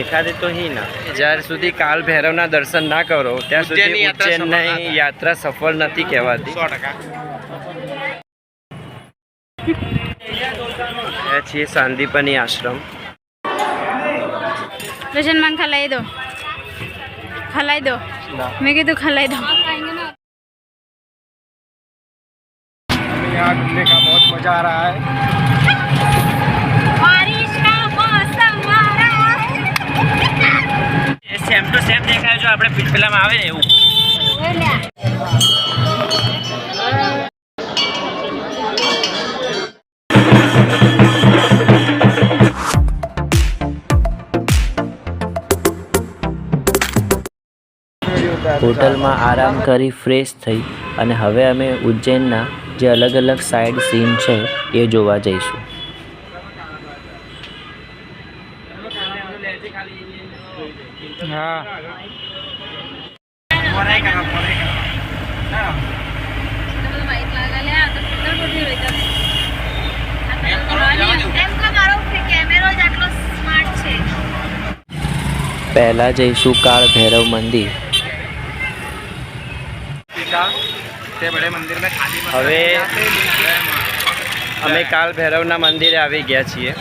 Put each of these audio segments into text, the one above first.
દેખાતી તો ही ना જ્યાર સુધી કાલ ભૈરવના દર્શન ના કરો ત્યાં સુધી ઉજ્જૈનની યાત્રા સફળ નથી કહેવાતી। 100% છીએ સાંદીપની આશ્રમ। रोशन मांग खलाई दो मैं कीधु खलाई दो। यहाँ घूमने का बहुत मजा आ रहा है। बारिश का मौसम आ रहा है। ये सेम टू सेम देखा है जो આપણે પિછલામાં આવે ને એવું। હોટલમાં આરામ કરી ફ્રેશ થઈ અને હવે અમે ઉજ્જૈનના જે અલગ અલગ સાઇડ સીન છે એ જોવા જઈશું। પહેલા જઈશું કાળ ભૈરવ મંદિર। હવે અમે કાલ ભૈરવના મંદિરે આવી ગયા છીએ।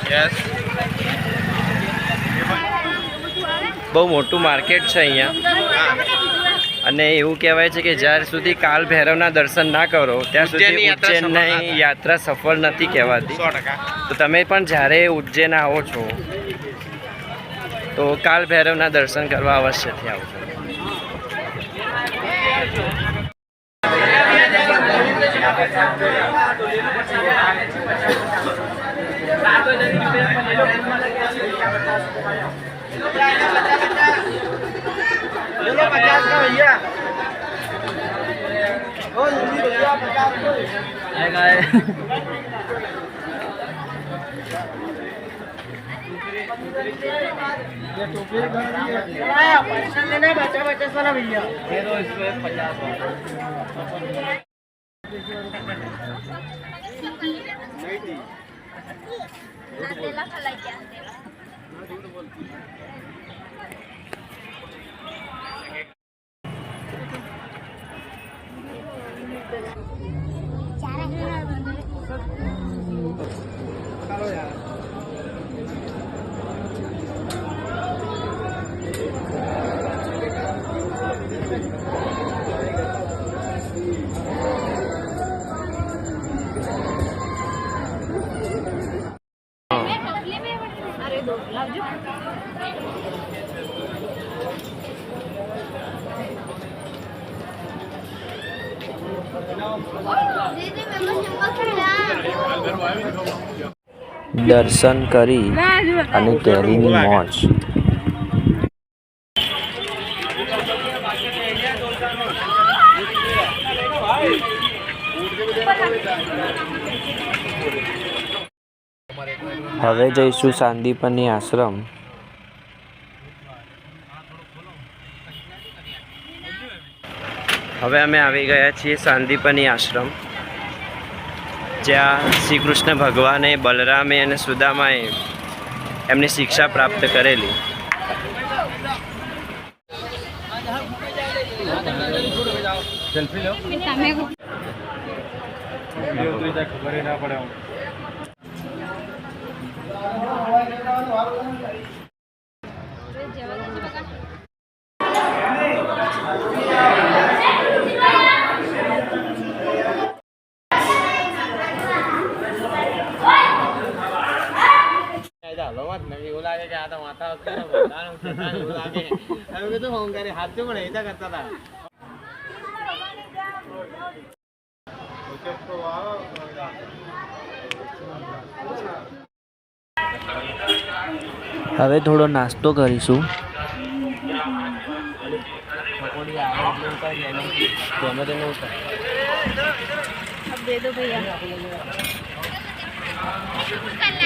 બહુ મોટું માર્કેટ છે અહીંયા અને એવું કહેવાય છે કે જ્યાર સુધી કાલ ભૈરવના દર્શન ના કરો ત્યાં સુધી ઉજ્જૈનની યાત્રા સફળ નથી કહેવાતી। તો તમે પણ જ્યારે ઉજ્જૈન આવો છો તો કાલ ભૈરવના દર્શન કરવા અવશ્યથી આવજો। દર્શન કરી અને કેરીની મોજ। હવે જઈશું સાંદીપની આશ્રમ। હવે અમે આવી ગયા છીએ સાંદીપની આશ્રમ જ્યાં શ્રી કૃષ્ણ ભગવાને બલરામે અને સુદામાએ એમની શિક્ષા પ્રાપ્ત કરેલી। હવે થોડો નાસ્તો કરીશું। अब दे दो भैया,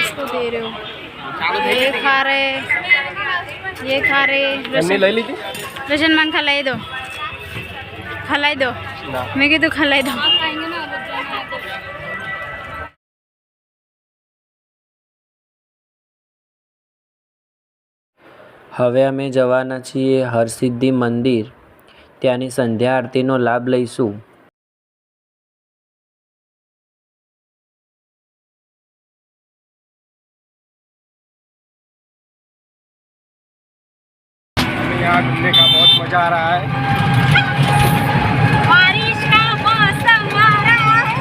इसको दे रहे हो। ये खा रहे, ये खा रहे। रोशन मांग खलाई दो मैं कीधु खलाई दो। હવે અમે જવાના છીએ હરસિદ્ધિ મંદિર. ત્યાંની સંધ્યા આરતીનો લાભ લઈશું. यहाँ घूमने का बहुत मज़ा आ रहा है. बारिश का मौसम आ रहा है.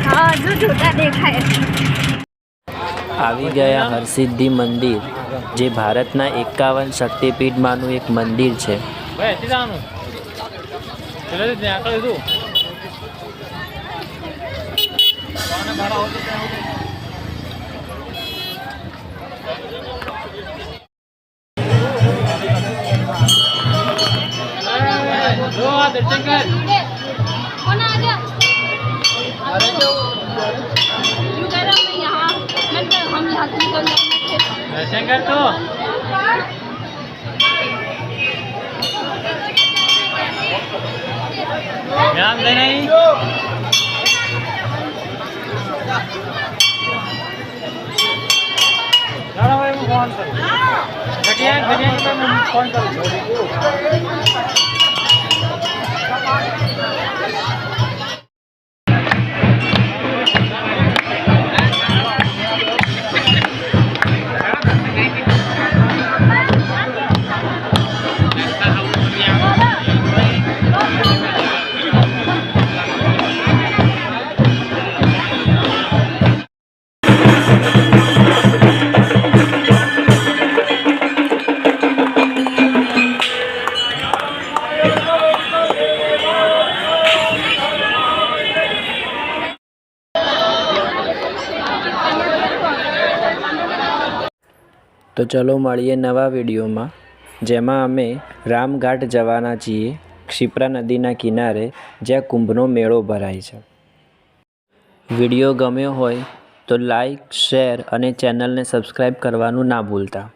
हाँ जो झूठा देखा है. આવી ગયા હરસિદ્ધિ મંદિર, જે ભારતના 51 શક્તિપીઠમાંનું એક મંદિર છે. कौन आ गया? क्यों कह रहा हूँ यहाँ हम यहाँ से निकल जाएंगे. दर्शन कर तो ध्यान दे नहीं. भाई मैं फोन करूँ घटिया घटिया मैं फोन करूँ. તો ચલો મળીએ નવા વિડીયોમાં, જેમાં અમે રામઘાટ જવાના છીએ, ક્ષિપ્રા નદીના કિનારે, જ્યાં કુંભનો મેળો ભરાય છે. વિડીયો ગમ્યો હોય તો લાઈક, શેર અને ચેનલને સબસ્ક્રાઈબ કરવાનું ના ભૂલતા.